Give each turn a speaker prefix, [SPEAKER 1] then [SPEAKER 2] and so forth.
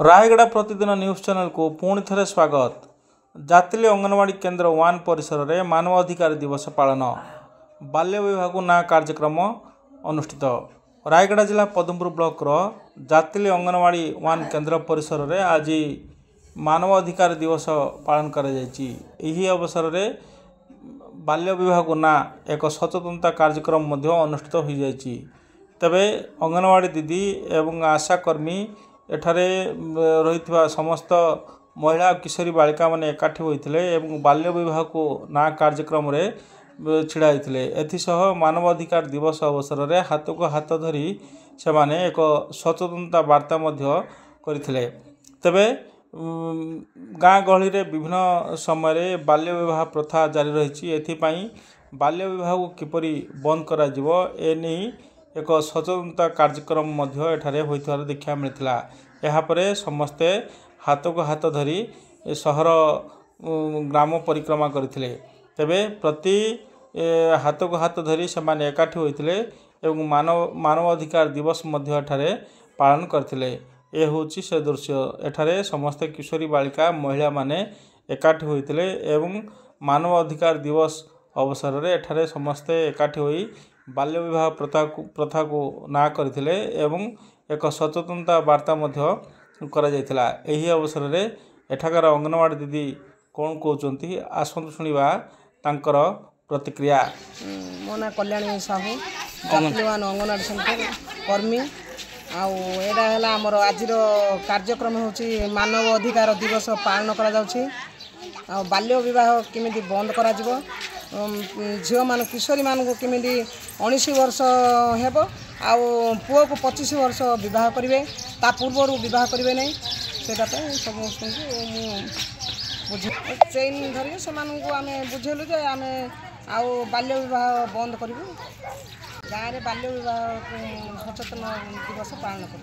[SPEAKER 1] रायगड़ा प्रतिदिन news channel को पुणी थे स्वागत। जातिले अंगनवाड़ी केन्द्र 1 परिसर में मानवाधिकार दिवस पालन बाल्य विवाह ना कार्यक्रम अनुष्ठित। रायगड़ा जिला पदमपुर ब्लॉक जातिले अंगनवाड़ी 1 केन्द्र परिसर में आज मानवाधिकार दिवस पालन कर अवसर में बाल्य विवाह ना एक सचेतनता कार्यक्रम अनुष्ठित हो जाए। तबे अंगनवाड़ी दीदी एवं आशाकर्मी एठारे रही समस्त महिला और किशोरी बालिका माने एकाठी होते बाल्य विवाह को ना कार्यक्रम रे छिड़ाई एसह मानवाधिकार दिवस अवसर में हाथ को हाथ धरी से माने एक सचेतनता वार्ता करथिले। तबे गाँ गहली रे विभिन्न समय बाल्य विवाह प्रथा जारी रही एथिपाई बाल्य विवाह को किपरि बंद करा जिवो एनी एक सचेतनता कार्यक्रम एठारे होइथार देखा मिलता। यापर समस्ते हाथ को हाथ धरी सहर ग्राम परिक्रमा करथिले। तबे प्रति हाथ को हाथ धरी से माने एकाठी होइथिले एवं मानवाधिकार दिवस एठारे पालन करथिले। ए होची से दृश्य एठारे समस्त किशोरी बालिका महिला माने एकाठी होइथिले एवं मानवाधिकार दिवस अवसर में एठारे समस्ते एकाठी होई बाल्य विवाह प्रथा को ना करथिले एवं एक सचेतनता वार्ता करा जायतिला। एही अवसर में एठाकार अंगनवाड़ी दीदी कौन कहते आसतु शुणा तांकर प्रतिक्रिया।
[SPEAKER 2] मो ना कल्याणी साहू अंगनवाड़ी सेंटर कर्मी आउला आमर आज कार्यक्रम होची मानव अधिकार दिवस पालन करा जाउची। बाल्य विवाह केमिति बंद करा जिवो झील मान किशोरी मान को केमिति 19 वर्ष हेब आ पुओ को 25 वर्ष विवाह करेंगे ता पूर्व विवाह करेंगे नहीं से समस्त चेन धरिए से आम बुझेलु जे आम आउ बाल्य विवाह बंद करूँ। गाँव में बाल्य विवाह सचेतन दिवस पालन कर।